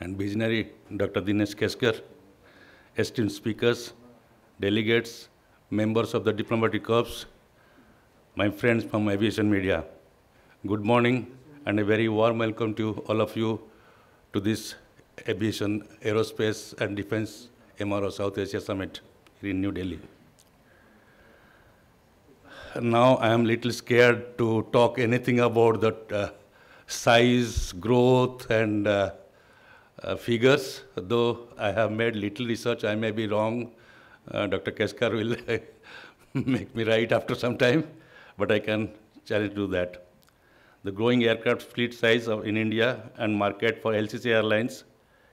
and visionary Dr. Dinesh Keskar, esteemed speakers, delegates, members of the diplomatic corps, my friends from aviation media. Good morning and a very warm welcome to all of you to this Aviation, Aerospace and Defense MRO South Asia Summit here in New Delhi. Now I am a little scared to talk anything about the size, growth and figures, though I have made little research. I may be wrong. Dr. Keskar will make me right after some time, but I can challenge to do that. The growing aircraft fleet size in India and market for LCC airlines,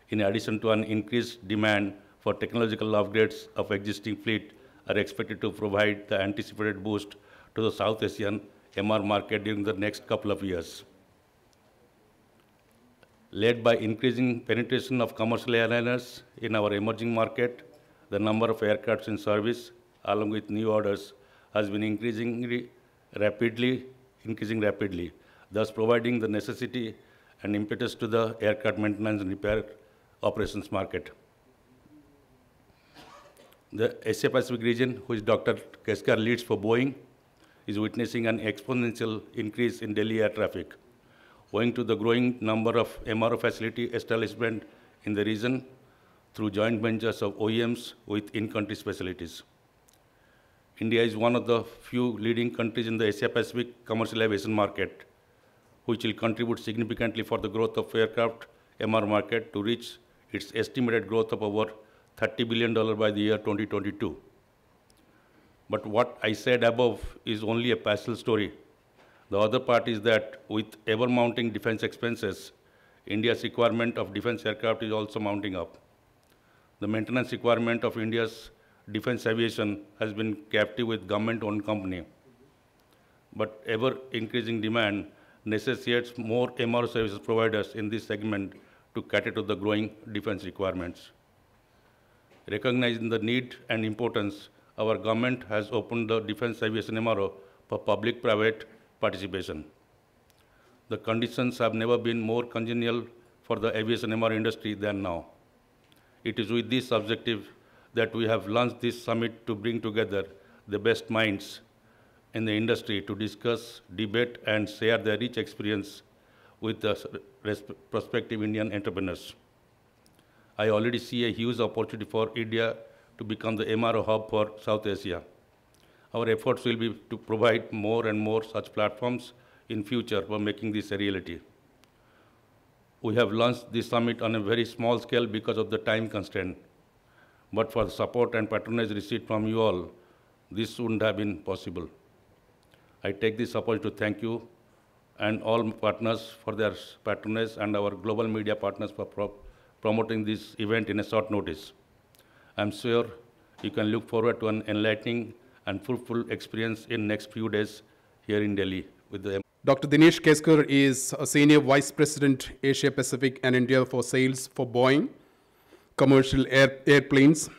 in addition to an increased demand for technological upgrades of existing fleet, are expected to provide the anticipated boost to the South Asian MR market during the next couple of years. Led by increasing penetration of commercial airliners in our emerging market, the number of aircrafts in service, along with new orders, has been increasing rapidly, thus providing the necessity and impetus to the aircraft maintenance and repair operations market. The Asia Pacific region, which Dr. Keskar leads for Boeing, is witnessing an exponential increase in daily air traffic, owing to the growing number of MRO facility establishment in the region through joint ventures of OEMs with in-country facilities. India is one of the few leading countries in the Asia Pacific commercial aviation market, which will contribute significantly for the growth of aircraft MR market to reach its estimated growth of over $30 billion by the year 2022. But what I said above is only a partial story. The other part is that with ever-mounting defense expenses, India's requirement of defense aircraft is also mounting up. The maintenance requirement of India's defense aviation has been captive with government-owned company. But ever-increasing demand necessitates more MRO services providers in this segment to cater to the growing defense requirements. Recognizing the need and importance, our government has opened the defense aviation MRO for public-private participation. The conditions have never been more congenial for the aviation MRO industry than now. It is with this objective that we have launched this summit to bring together the best minds in the industry to discuss, debate, and share their rich experience with the prospective Indian entrepreneurs. I already see a huge opportunity for India to become the MRO hub for South Asia. Our efforts will be to provide more and more such platforms in future for making this a reality. We have launched this summit on a very small scale because of the time constraint. But for the support and patronage received from you all, this wouldn't have been possible. I take this opportunity to thank you and all partners for their patronage and our global media partners for promoting this event in a short notice. I'm sure you can look forward to an enlightening and fruitful experience in next few days here in Delhi with the Dr. Dinesh Keskar is a Senior Vice President, Asia Pacific and India for Sales for Boeing Commercial Airplanes,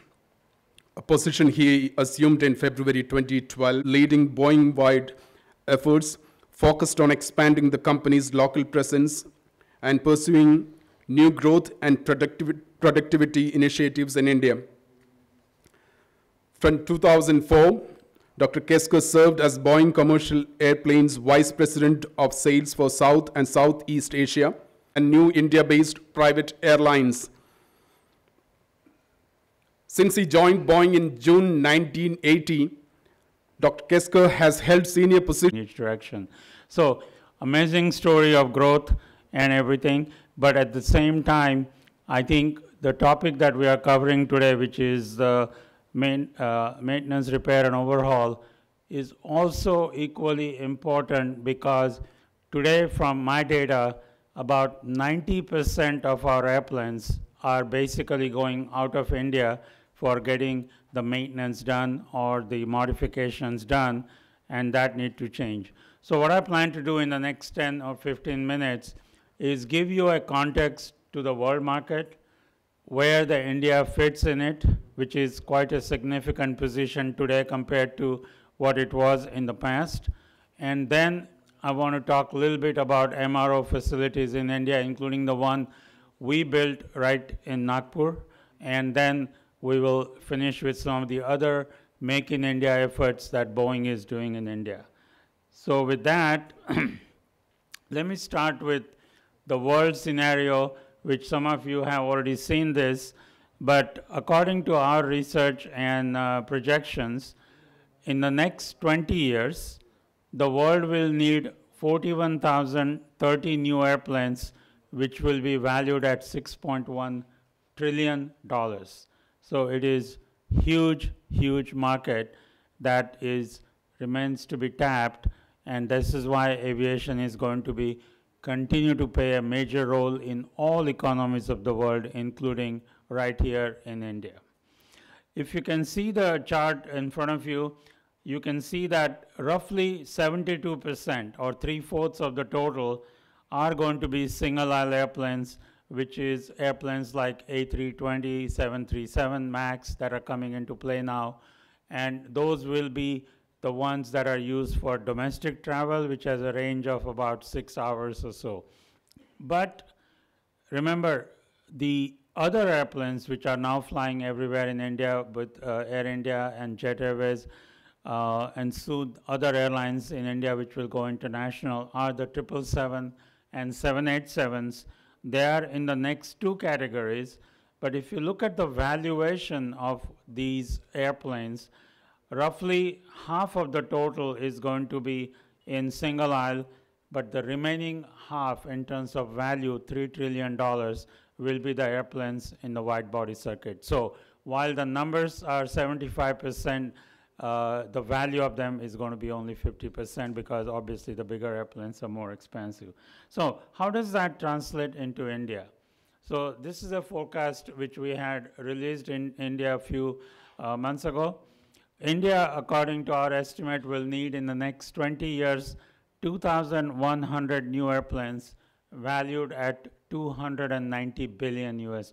a position he assumed in February 2012, leading Boeing-wide efforts focused on expanding the company's local presence and pursuing new growth and productivity initiatives in India. From 2004, Dr. Keskar served as Boeing Commercial Airplanes Vice President of Sales for South and Southeast Asia and new India-based private airlines. Since he joined Boeing in June 1980, Dr. Keskar has held senior positions in each direction. So, amazing story of growth and everything, but at the same time, I think the topic that we are covering today, which is the maintenance, repair, and overhaul, is also equally important because today, from my data, about 90% of our airplanes are basically going out of India for getting the maintenance done or the modifications done, and that need to change. So what I plan to do in the next 10 or 15 minutes is give you a context to the world market, where the India fits in it, which is quite a significant position today compared to what it was in the past. And then I want to talk a little bit about MRO facilities in India, including the one we built right in Nagpur, and then we will finish with some of the other Make in India efforts that Boeing is doing in India. So with that, let me start with the world scenario, which some of you have already seen this, but according to our research and projections, in the next 20 years, the world will need 41,030 new airplanes, which will be valued at $6.1 trillion. So it is huge, huge market that remains to be tapped, and this is why aviation is going to be continue to play a major role in all economies of the world, including right here in India. If you can see the chart in front of you, you can see that roughly 72% or 3/4 of the total are going to be single aisle airplanes, which is airplanes like A320, 737 MAX that are coming into play now. And those will be the ones that are used for domestic travel, which has a range of about 6 hours or so. But remember, the other airplanes which are now flying everywhere in India with Air India and Jet Airways, and soon other airlines in India which will go international are the 777 and 787s. They are in the next two categories, but if you look at the valuation of these airplanes, roughly half of the total is going to be in single aisle, but the remaining half in terms of value, $3 trillion, will be the airplanes in the wide body circuit. So while the numbers are 75%, the value of them is going to be only 50% because obviously the bigger airplanes are more expensive. So how does that translate into India? So this is a forecast which we had released in India a few months ago. India, according to our estimate, will need in the next 20 years 2,100 new airplanes valued at $290 billion US.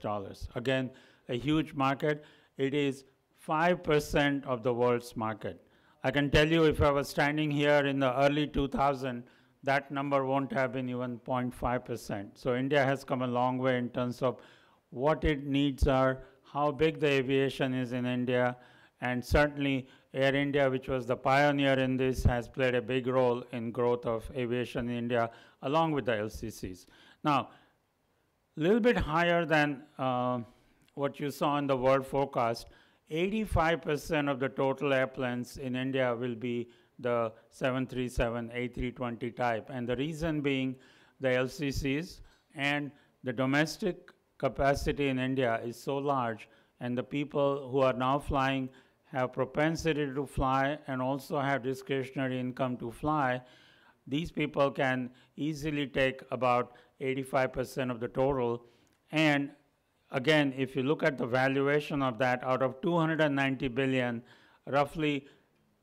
Again, a huge market. It is 5% of the world's market. I can tell you if I was standing here in the early 2000s, that number won't have been even 0.5%. So India has come a long way in terms of what its needs are, how big the aviation is in India, and certainly Air India, which was the pioneer in this, has played a big role in growth of aviation in India, along with the LCCs. Now, a little bit higher than what you saw in the world forecast, 85% of the total airplanes in India will be the 737, A320 type. And the reason being the LCCs and the domestic capacity in India is so large, and the people who are now flying have propensity to fly and also have discretionary income to fly. These people can easily take about 85% of the total. And again, if you look at the valuation of that, out of 290 billion, roughly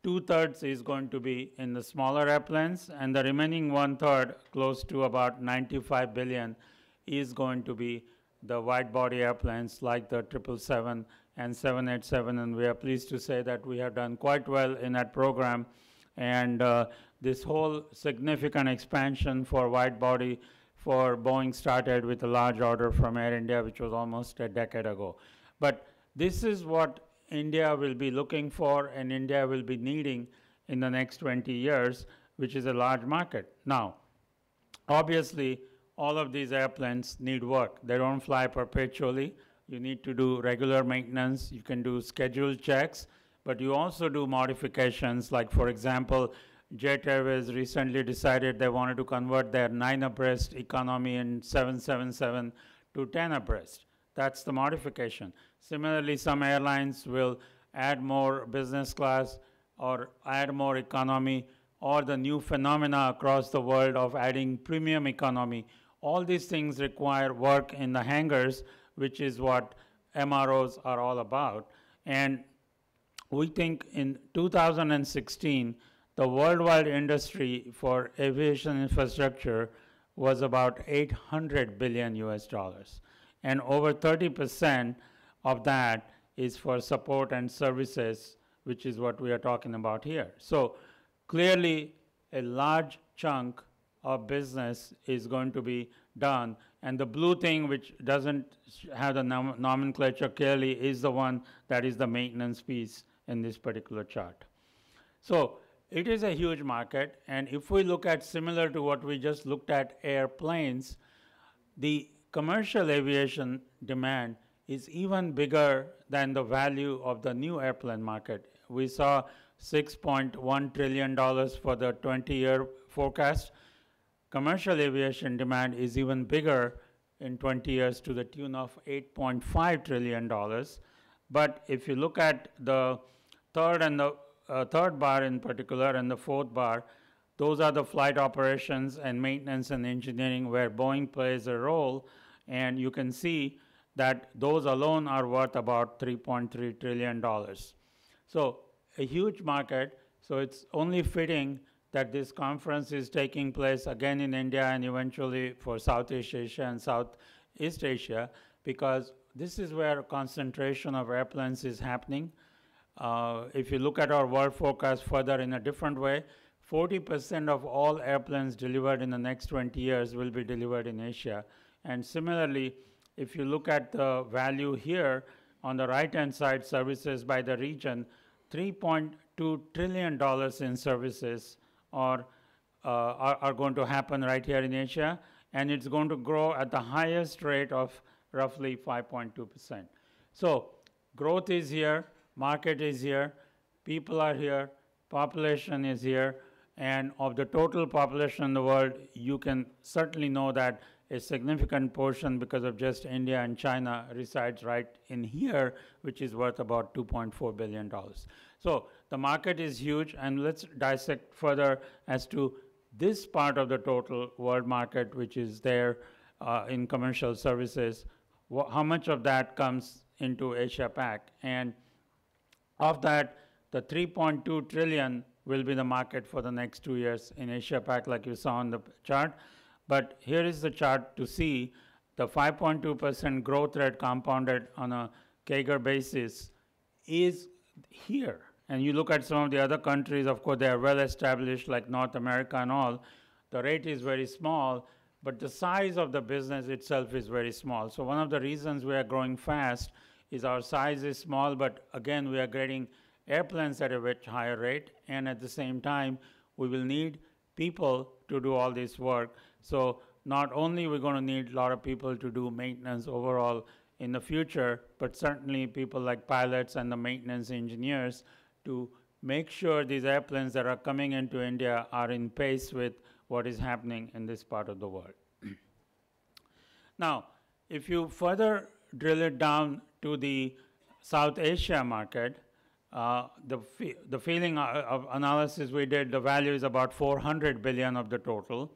2/3 is going to be in the smaller airplanes, and the remaining 1/3, close to about 95 billion, is going to be the wide body airplanes like the 777 and 787, and we are pleased to say that we have done quite well in that program. And this whole significant expansion for wide body for Boeing started with a large order from Air India, which was almost a decade ago. But this is what India will be looking for and India will be needing in the next 20 years, which is a large market. Now, obviously, all of these airplanes need work. They don't fly perpetually. You need to do regular maintenance. You can do scheduled checks, but you also do modifications. Like, for example, Jet Airways recently decided they wanted to convert their 9 abreast economy in 777 to 10 abreast. That's the modification. Similarly, some airlines will add more business class or add more economy, or the new phenomena across the world of adding premium economy. All these things require work in the hangars, which is what MROs are all about. And we think in 2016, the worldwide industry for aviation infrastructure was about $800 billion US. And over 30% of that is for support and services, which is what we are talking about here. So clearly, a large chunk of business is going to be done And the blue thing, which doesn't have the nomenclature clearly, is the one that is the maintenance piece in this particular chart. So it is a huge market, and if we look at similar to what we just looked at airplanes, the commercial aviation demand is even bigger than the value of the new airplane market. We saw $6.1 trillion for the 20-year forecast. Commercial aviation demand is even bigger in 20 years to the tune of $8.5 trillion. But if you look at the third and the third bar in particular and the fourth bar, those are the flight operations and maintenance and engineering where Boeing plays a role, and you can see that those alone are worth about $3.3 trillion. So a huge market, so it's only fitting that this conference is taking place again in India and eventually for Southeast Asia and Southeast Asia, because this is where concentration of airplanes is happening. If you look at our world forecast further in a different way, 40% of all airplanes delivered in the next 20 years will be delivered in Asia. And similarly, if you look at the value here on the right-hand side, services by the region, $3.2 trillion in services are going to happen right here in Asia, and it's going to grow at the highest rate of roughly 5.2%. So growth is here, market is here, people are here, population is here, and of the total population in the world, you can certainly know that a significant portion, because of just India and China, resides right in here, which is worth about $2.4 billion. So the market is huge, and let's dissect further as to this part of the total world market, which is there in commercial services. How much of that comes into Asia-Pac? And of that, the 3.2 trillion will be the market for the next 2 years in Asia-Pac, like you saw on the chart. But here is the chart to see the 5.2% growth rate compounded on a CAGR basis is here. And you look at some of the other countries, of course, they are well established, like North America and all. The rate is very small, but the size of the business itself is very small. So one of the reasons we are growing fast is our size is small, but again, we are getting airplanes at a much higher rate, and at the same time, we will need people to do all this work. So not only we're going to need a lot of people to do maintenance overall in the future, but certainly people like pilots and the maintenance engineers to make sure these airplanes that are coming into India are in pace with what is happening in this part of the world. Now, if you further drill it down to the South Asia market, the feeling of analysis we did, the value is about 400 billion of the total,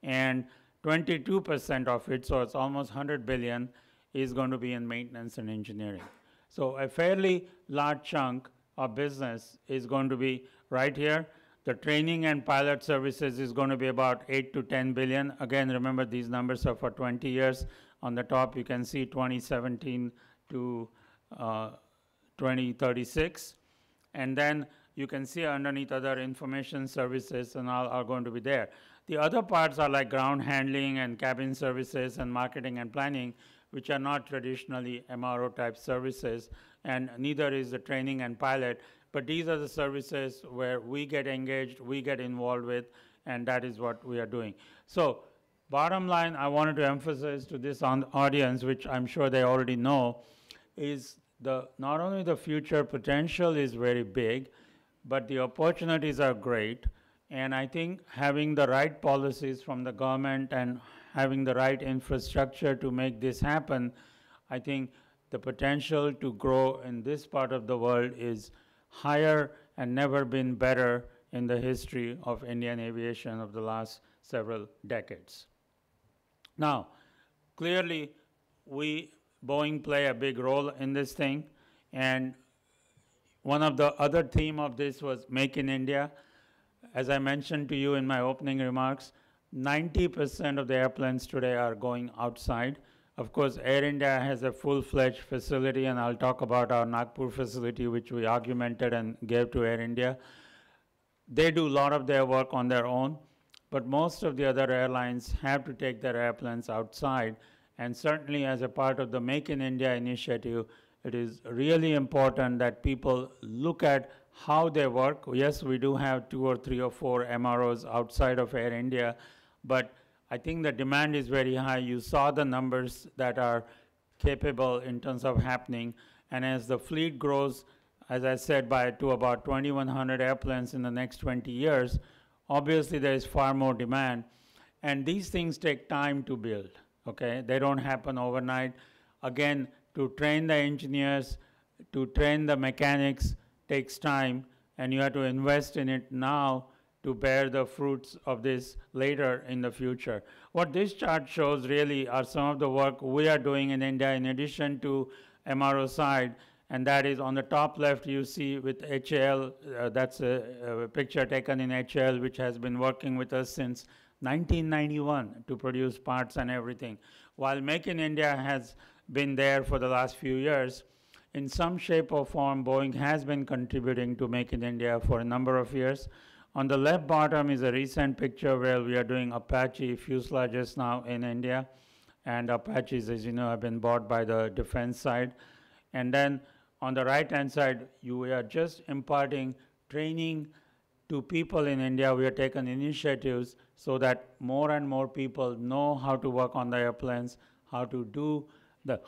and 22% of it, so it's almost 100 billion, is going to be in maintenance and engineering. So a fairly large chunk of business is going to be right here. The training and pilot services is going to be about 8 to 10 billion. Again, remember these numbers are for 20 years. On the top, you can see 2017 to 2036. And then you can see underneath other information services and all are going to be there. The other parts are like ground handling and cabin services and marketing and planning, which are not traditionally MRO type services, and neither is the training and pilot. But these are the services where we get engaged, we get involved with, and that is what we are doing. So bottom line, I wanted to emphasize to this audience, which I'm sure they already know, is not only the future potential is very big, but the opportunities are great. And I think having the right policies from the government and having the right infrastructure to make this happen, I think the potential to grow in this part of the world is higher and never been better in the history of Indian aviation of the last several decades. Now, clearly, Boeing play a big role in this thing, and one of the other theme of this was Make in India. As I mentioned to you in my opening remarks, 90% of the airplanes today are going outside. Of course, Air India has a full-fledged facility, and I'll talk about our Nagpur facility, which we augmented and gave to Air India. They do a lot of their work on their own, but most of the other airlines have to take their airplanes outside. And certainly as a part of the Make in India initiative, it is really important that people look at how they work. Yes, we do have 2 or 3 or 4 MROs outside of Air India, but I think the demand is very high. You saw the numbers that are capable in terms of happening. And as the fleet grows, as I said, to about 2,100 airplanes in the next 20 years, obviously there is far more demand. And these things take time to build, okay? They don't happen overnight. Again, to train the engineers, to train the mechanics takes time, and you have to invest in it now to bear the fruits of this later in the future. What this chart shows really are some of the work we are doing in India in addition to MRO side, and that is on the top left you see with HAL, that's a picture taken in HAL, which has been working with us since 1991 to produce parts and everything. While Make in India has been there for the last few years, in some shape or form, Boeing has been contributing to Make in India for a number of years. On the left bottom is a recent picture where we are doing Apache fuselages now in India. And Apaches, as you know, have been bought by the defense side. And then on the right-hand side, we are just imparting training to people in India. We have taken initiatives so that more and more people know how to work on the airplanes, how to do the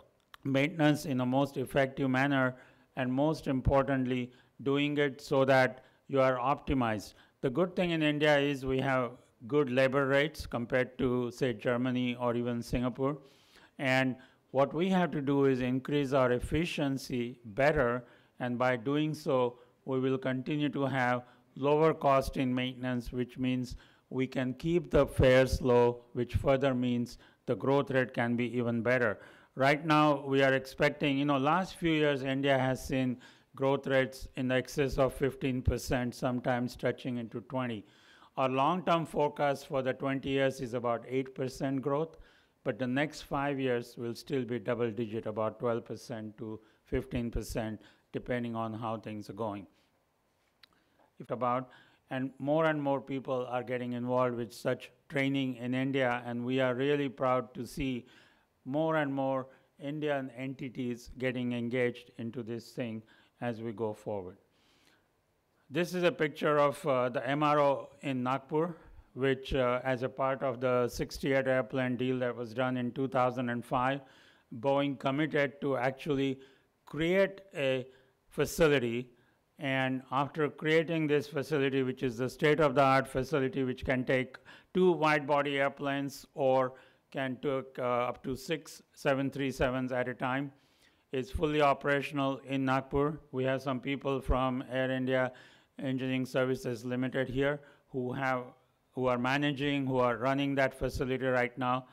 maintenance in a most effective manner, and most importantly, doing it so that you are optimized. The good thing in India is we have good labor rates compared to, say, Germany or even Singapore. And what we have to do is increase our efficiency better, and by doing so, we will continue to have lower cost in maintenance, which means we can keep the fares low, which further means the growth rate can be even better. Right now, we are expecting, last few years, India has seen growth rates in the excess of 15%, sometimes touching into 20%. Our long-term forecast for the 20 years is about 8% growth, but the next 5 years will still be double-digit, about 12% to 15%, depending on how things are going. And more people are getting involved with such training in India, and we are really proud to see more and more Indian entities getting engaged into this thing as we go forward. This is a picture of the MRO in Nagpur, which as a part of the 68 airplane deal that was done in 2005, Boeing committed to actually create a facility. And after creating this facility, which is the state-of-the-art facility, which can take 2 wide-body airplanes or can take up to 6 737s at a time, is fully operational in Nagpur. We have some people from Air India Engineering Services Limited here who are managing, who are running that facility right now.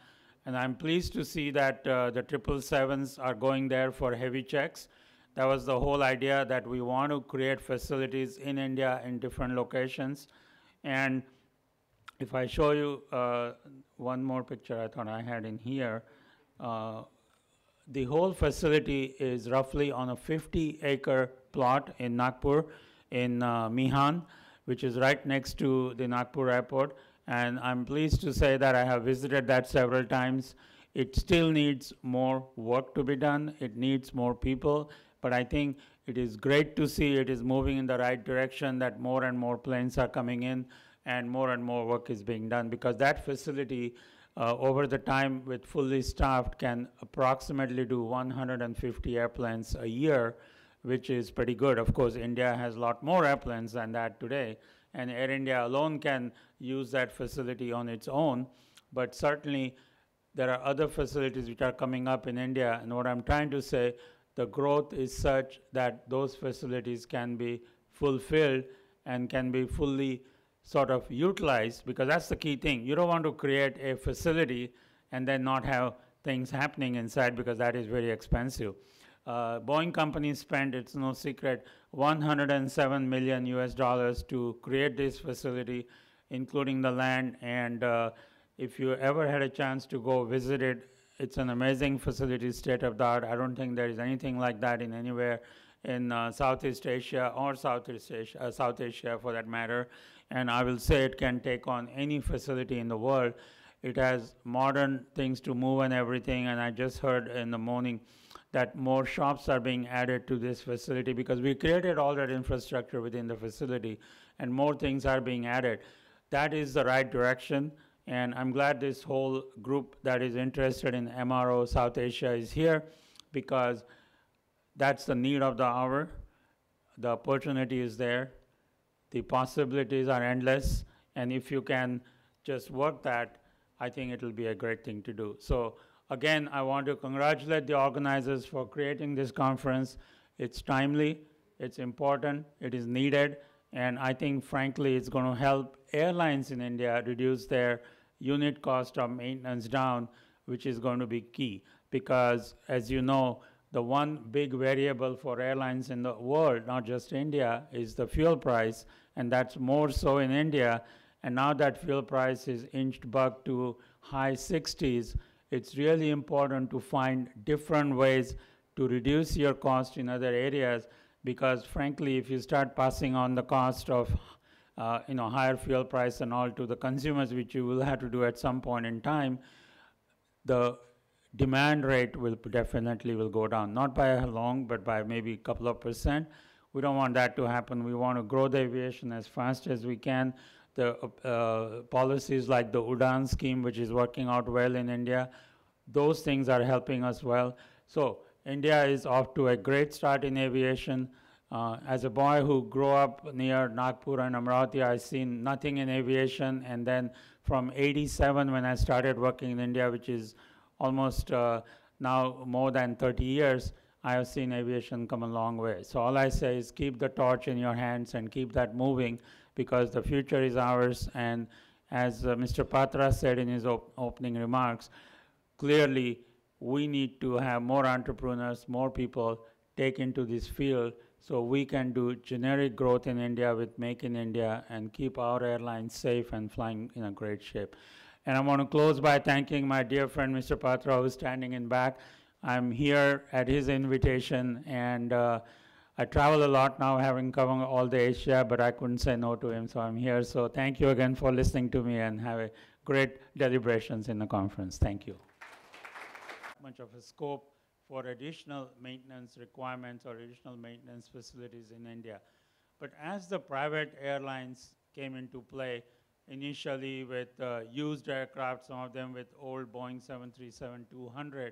And I'm pleased to see that the 777s are going there for heavy checks. That was the whole idea, that we want to create facilities in India in different locations. And if I show you one more picture I thought I had in here, the whole facility is roughly on a 50-acre plot in Nagpur, in Mihan, which is right next to the Nagpur airport. And I'm pleased to say that I have visited that several times. It still needs more work to be done. It needs more people. But I think it is great to see it is moving in the right direction, that more and more planes are coming in and more work is being done, because that facility over the time with fully staffed can approximately do 150 airplanes a year, which is pretty good. Of course, India has a lot more airplanes than that today, and Air India alone can use that facility on its own. But certainly there are other facilities which are coming up in India, and what I'm trying to say, the growth is such that those facilities can be fulfilled and can be fully sort of utilized, because that's the key thing. You don't want to create a facility and then not have things happening inside, because that is very expensive. Boeing company spent, it's no secret, $107 million to create this facility, including the land. And if you ever had a chance to go visit it, it's an amazing facility, state of the art. I don't think there is anything like that in anywhere in Southeast Asia or South Asia for that matter. And I will say it can take on any facility in the world. It has modern things to move and everything. And I just heard in the morning that more shops are being added to this facility because we created all that infrastructure within the facility and more things are being added. That is the right direction. And I'm glad this whole group that is interested in MRO South Asia is here because that's the need of the hour. The opportunity is there. The possibilities are endless. And if you can just work that, I think it will be a great thing to do. So again, I want to congratulate the organizers for creating this conference. It's timely, it's important, it is needed, and I think frankly it's going to help airlines in India reduce their unit cost of maintenance down, which is going to be key. Because as you know, the one big variable for airlines in the world, not just India, is the fuel price, and that's more so in India. And now that fuel price is inched back to high 60s, it's really important to find different ways to reduce your cost in other areas because frankly, if you start passing on the cost of higher fuel price and all to the consumers, which you will have to do at some point in time, the demand rate will definitely go down, not by a long, but by maybe a couple of %. We don't want that to happen. We want to grow the aviation as fast as we can. The policies like the UDAN scheme, which is working out well in India, those things are helping us well. So India is off to a great start in aviation. As a boy who grew up near Nagpur and Amravati, I've seen nothing in aviation. And then from '87, when I started working in India, which is almost now more than 30 years, I have seen aviation come a long way. So all I say is keep the torch in your hands and keep that moving because the future is ours. And as Mr. Patra said in his opening remarks, clearly we need to have more entrepreneurs, more people take into this field so we can do generic growth in India with Make in India and keep our airlines safe and flying in a great shape. And I want to close by thanking my dear friend, Mr. Patra, who's standing in back. I'm here at his invitation, and I travel a lot now, having covered all the Asia, but I couldn't say no to him, so I'm here. So thank you again for listening to me, and have a great deliberations in the conference. Thank you. Much of a scope for additional maintenance requirements or additional maintenance facilities in India. But as the private airlines came into play, initially with used aircraft, some of them with old Boeing 737-200,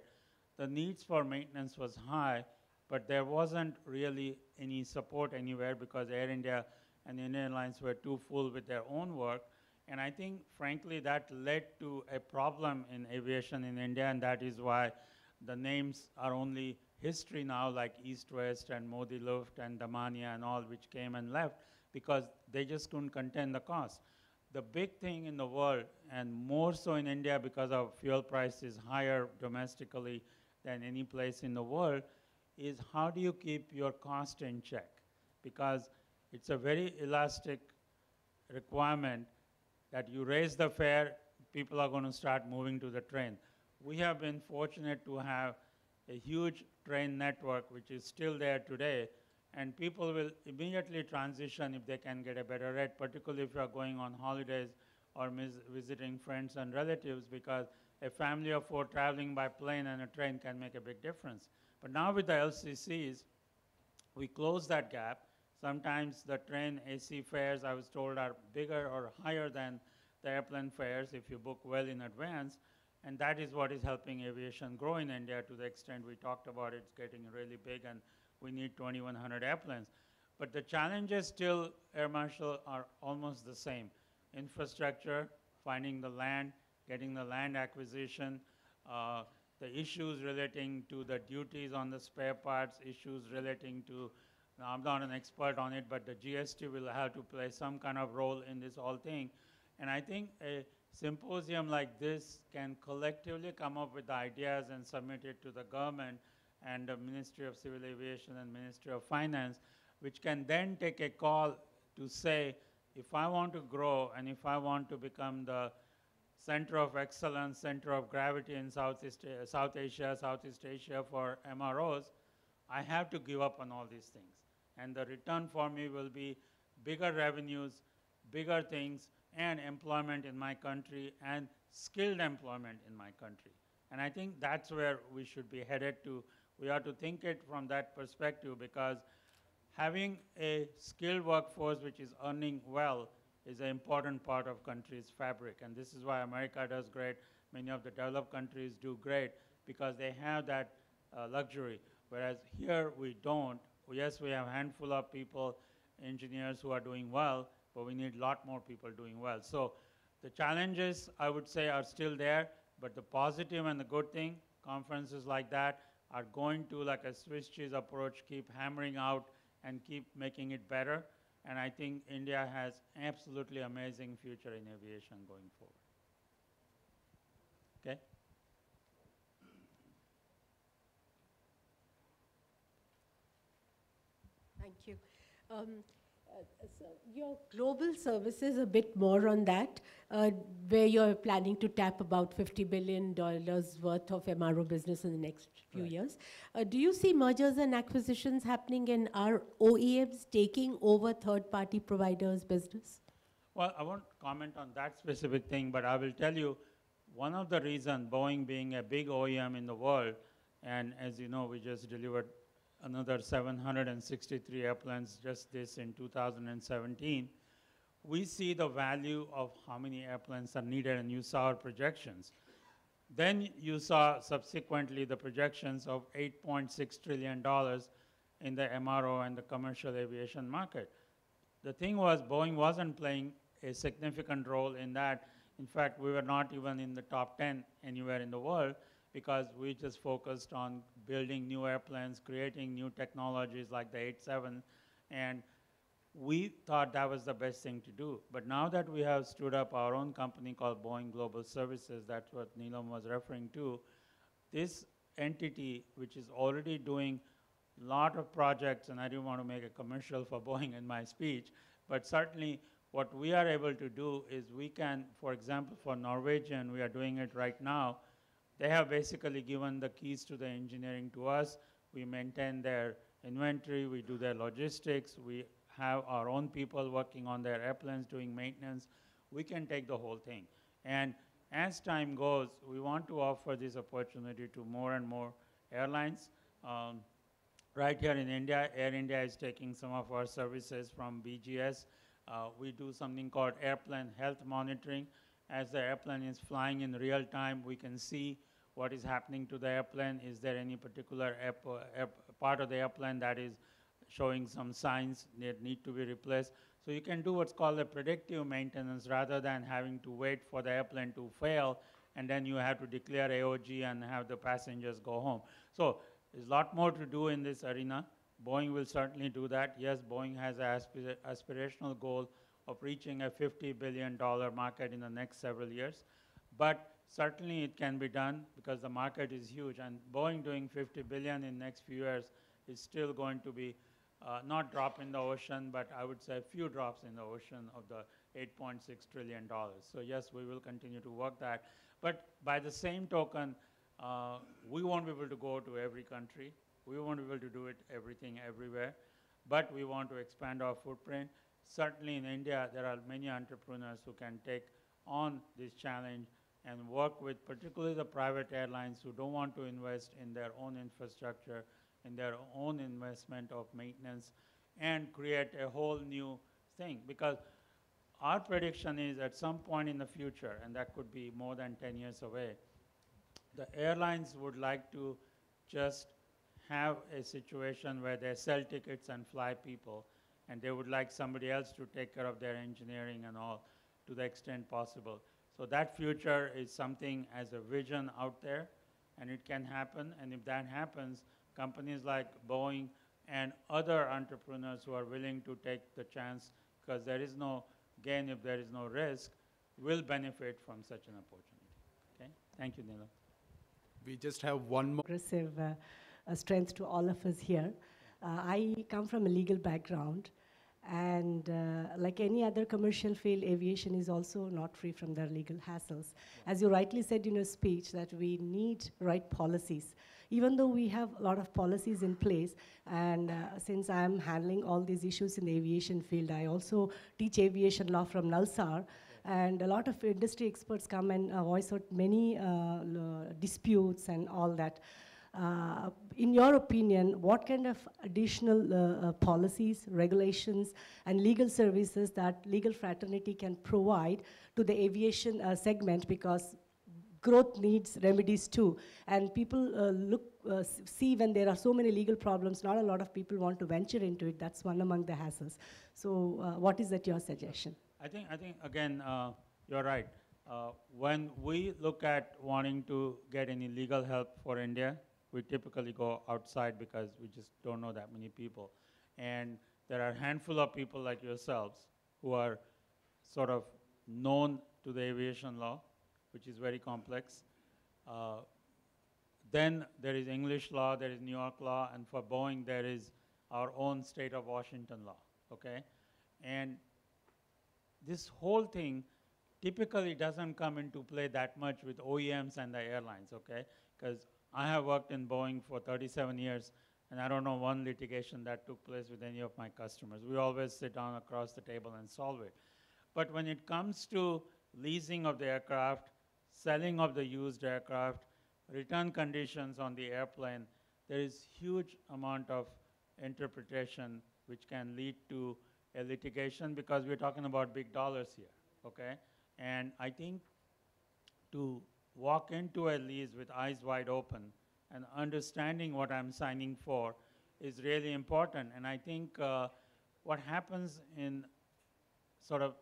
the needs for maintenance was high, but there wasn't really any support anywhere because Air India and Indian Airlines were too full with their own work. And I think, frankly, that led to a problem in aviation in India, and that is why the names are only history now, like East West and Modi Luft and Damania and all, which came and left because they just couldn't contain the cost. The big thing in the world, and more so in India because of fuel prices higher domestically than any place in the world, is how do you keep your cost in check? Because it's a very elastic requirement that you raise the fare, people are going to start moving to the train. We have been fortunate to have a huge train network, which is still there today, and people will immediately transition if they can get a better rate, particularly if you are going on holidays or visiting friends and relatives, because a family of 4 traveling by plane and a train can make a big difference. But now with the LCCs, we close that gap. Sometimes the train AC fares, I was told, are bigger or higher than the airplane fares if you book well in advance. And that is what is helping aviation grow in India to the extent we talked about. It's getting really big, and we need 2,100 airplanes. But the challenges still, Air Marshal, are almost the same. Infrastructure, finding the land, getting the land acquisition, the issues relating to the duties on the spare parts, issues relating to, now I'm not an expert on it, but the GST will have to play some kind of role in this whole thing. And I think a symposium like this can collectively come up with ideas and submit it to the government and the Ministry of Civil Aviation and Ministry of Finance, which can then take a call to say, if I want to grow and if I want to become the center of excellence, center of gravity in Southeast Asia, Southeast Asia for MROs, I have to give up on all these things. And the return for me will be bigger revenues, bigger things, and employment in my country, and skilled employment in my country. And I think that's where we should be headed to. We have to think it from that perspective, because having a skilled workforce which is earning well is an important part of country's fabric. And this is why America does great. Many of the developed countries do great because they have that luxury. Whereas here we don't. Yes, we have a handful of people, engineers who are doing well, but we need a lot more people doing well. So the challenges, I would say, are still there, but the positive and the good thing, conferences like that are going to, like a Swiss cheese approach, keep hammering out and keep making it better. And I think India has absolutely amazing future in aviation going forward. Okay? Thank you. So your global services, a bit more on that, where you're planning to tap about $50 billion worth of MRO business in the next few years. Do you see mergers and acquisitions happening, and are OEMs taking over third-party providers' business? Well, I won't comment on that specific thing, but I will tell you one of the reasons, Boeing being a big OEM in the world, and as you know, we just delivered another 763 airplanes just this in 2017, we see the value of how many airplanes are needed, and you saw our projections. Then you saw subsequently the projections of $8.6 trillion in the MRO and the commercial aviation market. The thing was, Boeing wasn't playing a significant role in that. In fact, we were not even in the top 10 anywhere in the world, because we just focused on building new airplanes, creating new technologies like the 87, and we thought that was the best thing to do. But now that we have stood up our own company called Boeing Global Services, that's what Neelam was referring to, this entity, which is already doing a lot of projects, and I didn't want to make a commercial for Boeing in my speech, but certainly what we are able to do is we can, for example, for Norwegian, we are doing it right now. They have basically given the keys to the engineering to us. We maintain their inventory, we do their logistics, we have our own people working on their airplanes doing maintenance. We can take the whole thing. And as time goes, we want to offer this opportunity to more and more airlines. Right here in India, Air India is taking some of our services from BGS. We do something called airplane health monitoring. As the airplane is flying in real time, we can see what is happening to the airplane. Is there any particular part of the airplane that is showing some signs that need to be replaced? So you can do what's called a predictive maintenance rather than having to wait for the airplane to fail, and then you have to declare AOG and have the passengers go home. So there's a lot more to do in this arena. Boeing will certainly do that. Yes, Boeing has an aspirational goal of reaching a $50 billion market in the next several years. But certainly it can be done because the market is huge. And Boeing doing $50 billion in the next few years is still going to be not drop in the ocean, but I would say a few drops in the ocean of the $8.6 trillion. So yes, we will continue to work that. But by the same token, we won't be able to go to every country. We won't be able to do it everything everywhere. But we want to expand our footprint. Certainly in India, there are many entrepreneurs who can take on this challenge and work with particularly the private airlines who don't want to invest in their own infrastructure, in their own investment of maintenance, and create a whole new thing. Because our prediction is at some point in the future, and that could be more than 10 years away, the airlines would like to just have a situation where they sell tickets and fly people, and they would like somebody else to take care of their engineering and all to the extent possible. So that future is something as a vision out there, and it can happen. And if that happens, companies like Boeing and other entrepreneurs who are willing to take the chance, because there is no gain if there is no risk, will benefit from such an opportunity. Okay? Thank you, Neelam. We just have one more. Progressive strength to all of us here. I come from a legal background, And like any other commercial field, aviation is also not free from their legal hassles. As you rightly said in your speech, that we need right policies. Even though we have a lot of policies in place, and since I'm handling all these issues in the aviation field, I also teach aviation law from Nalsar, and a lot of industry experts come and voice out many disputes and all that. In your opinion, what kind of additional policies, regulations, and legal services that legal fraternity can provide to the aviation segment, because growth needs remedies too. And people see when there are so many legal problems, not a lot of people want to venture into it. That's one among the hassles. So what is that your suggestion? I think again, you're right. When we look at wanting to get any legal help for India, we typically go outside because we just don't know that many people. And there are a handful of people like yourselves who are sort of known to the aviation law, which is very complex. Then there is English law, there is New York law, and for Boeing there is our own state of Washington law, okay? And this whole thing typically doesn't come into play that much with OEMs and the airlines, okay? Because I have worked in Boeing for 37 years, and I don't know one litigation that took place with any of my customers. We always sit down across the table and solve it. But when it comes to leasing of the aircraft, selling of the used aircraft, return conditions on the airplane, there is huge amount of interpretation which can lead to a litigation, because we're talking about big dollars here, okay? And I think to walk into a lease with eyes wide open and understanding what I'm signing for is really important. And I think what happens in sort of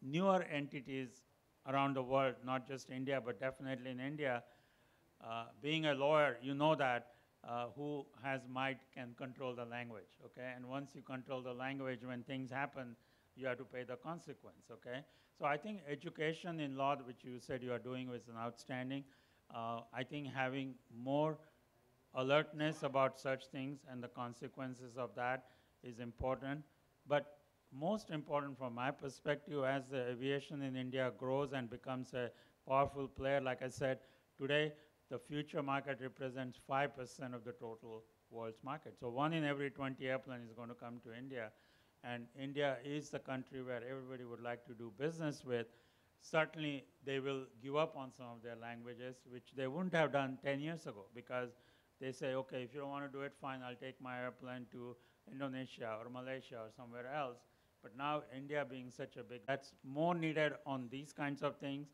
newer entities around the world, not just India, but definitely in India, being a lawyer, you know that who has might can control the language, okay? And once you control the language, when things happen, you have to pay the consequence, okay? So I think education in law, which you said you are doing, is an outstanding. I think having more alertness about such things and the consequences of that is important. But most important from my perspective, as the aviation in India grows and becomes a powerful player, like I said, today the future market represents 5% of the total world's market. So 1 in every 20 airplanes is going to come to India. And India is the country where everybody would like to do business with. Certainly, they will give up on some of their languages, which they wouldn't have done 10 years ago, because they say, okay, if you don't want to do it, fine, I'll take my airplane to Indonesia or Malaysia or somewhere else. But now, India being such a big, that's more needed on these kinds of things,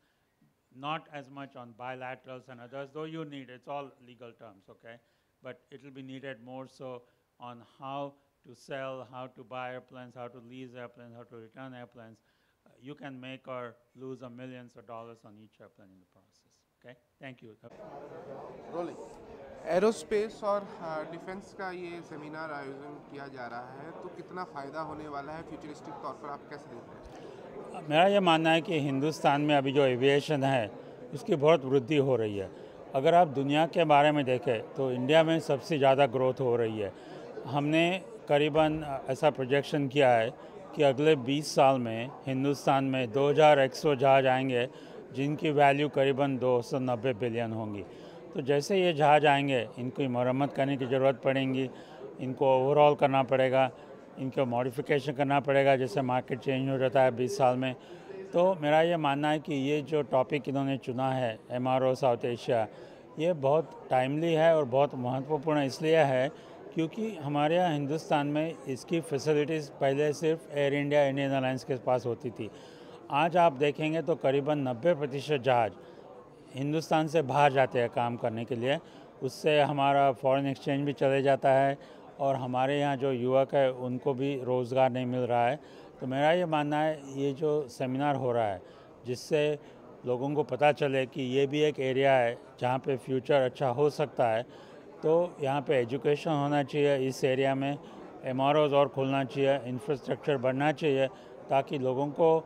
not as much on bilaterals and others, though you need, it's all legal terms, okay? But it'll be needed more so on how to sell, how to buy airplanes, how to lease airplanes, how to return airplanes. You can make or lose millions of dollars on each airplane in the process, okay? Thank you. Rolling aerospace और defence का ये seminar आयोजन किया जा रहा है, तो कितना फ़ायदा होने वाला है फ्यूचरिस्टिक तौर पर, आप कैसे देखते हैं? मेरा ये मानना है कि हिंदुस्तान में अभी जो एविएशन है उसकी बहुत वृद्धि हो रही है। अगर आप दुनिया के बारे में देखें तो इंडिया में सबसे ज़्यादा ग्रोथ हो रही है। हमने करीबन ऐसा प्रोजेक्शन किया है कि अगले 20 साल में हिंदुस्तान में 2100 जहाज़ आएंगे जिनकी वैल्यू करीबन 290 बिलियन होंगी। तो जैसे ये जहाज़ आएंगे इनकी मरम्मत करने की ज़रूरत पड़ेगी, इनको ओवरऑल करना पड़ेगा, इनको मॉडिफिकेशन करना पड़ेगा, जैसे मार्केट चेंज हो जाता है 20 साल में। तो मेरा ये मानना है कि ये जो टॉपिक इन्होंने चुना है MRO साउथ एशिया, ये बहुत टाइमली है और बहुत महत्वपूर्ण इसलिए है क्योंकि हमारे यहाँ हिंदुस्तान में इसकी फैसिलिटीज़ पहले सिर्फ एयर इंडिया, इंडियन एयरलाइंस के पास होती थी। आज आप देखेंगे तो करीबन 90% जहाज़ हिंदुस्तान से बाहर जाते हैं काम करने के लिए। उससे हमारा फॉरेन एक्सचेंज भी चले जाता है और हमारे यहाँ जो युवक है उनको भी रोज़गार नहीं मिल रहा है। तो मेरा ये मानना है ये जो सेमिनार हो रहा है जिससे लोगों को पता चले कि ये भी एक एरिया है जहाँ पे फ्यूचर अच्छा हो सकता है, तो यहाँ पे एजुकेशन होना चाहिए, इस एरिया में MROs और खुलना चाहिए, इंफ्रास्ट्रक्चर बढ़ना चाहिए ताकि लोगों को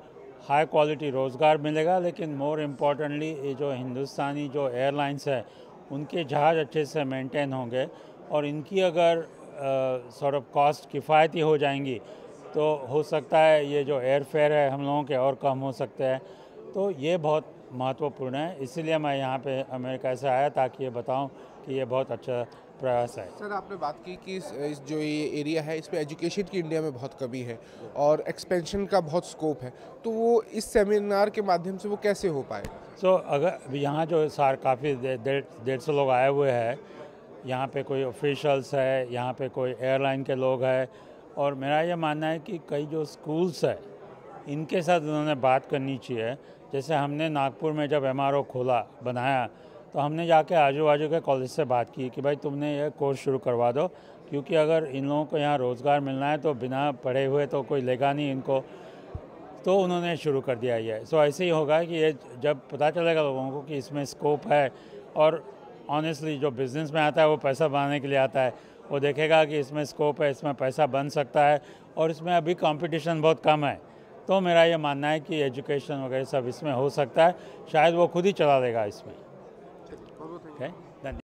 हाई क्वालिटी रोज़गार मिलेगा। लेकिन मोर इम्पॉर्टेंटली ये जो हिंदुस्तानी जो एयरलाइंस है उनके जहाज़ अच्छे से मेंटेन होंगे और इनकी अगर सॉर्ट ऑफ कॉस्ट किफ़ायती हो जाएंगी तो हो सकता है ये जो एयर फेयर है हम लोगों के और कम हो सकते हैं। तो ये बहुत महत्वपूर्ण है, इसीलिए मैं यहाँ पे अमेरिका से आया ताकि ये बताऊँ कि ये बहुत अच्छा प्रयास है। सर आपने बात की कि इस जो ये एरिया है इसमें एजुकेशन की इंडिया में बहुत कमी है और एक्सपेंशन का बहुत स्कोप है, तो वो इस सेमिनार के माध्यम से वो कैसे हो पाएगा? सो अगर यहाँ जो काफ़ी 150 लोग आए हुए हैं, यहाँ पे कोई ऑफिशियल्स है, यहाँ पे कोई एयरलाइन के लोग हैं, और मेरा ये मानना है कि कई जो स्कूल्स है इनके साथ उन्होंने बात करनी चाहिए। जैसे हमने नागपुर में जब MRO खोला बनाया तो हमने जाके आजू बाजू के कॉलेज से बात की कि भाई तुमने ये कोर्स शुरू करवा दो, क्योंकि अगर इन लोगों को यहाँ रोज़गार मिलना है तो बिना पढ़े हुए तो कोई लेगा नहीं इनको। तो उन्होंने शुरू कर दिया ये। सो ऐसे ही होगा कि ये जब पता चलेगा लोगों को कि इसमें स्कोप है, और ऑनेस्टली जो बिज़नेस में आता है वो पैसा बनाने के लिए आता है, वो देखेगा कि इसमें स्कोप है, इसमें पैसा बन सकता है, और इसमें अभी कंपटीशन बहुत कम है। तो मेरा ये मानना है कि एजुकेशन वगैरह सब इसमें हो सकता है, शायद वो खुद ही चला लेगा इसमें। बहुत Okay?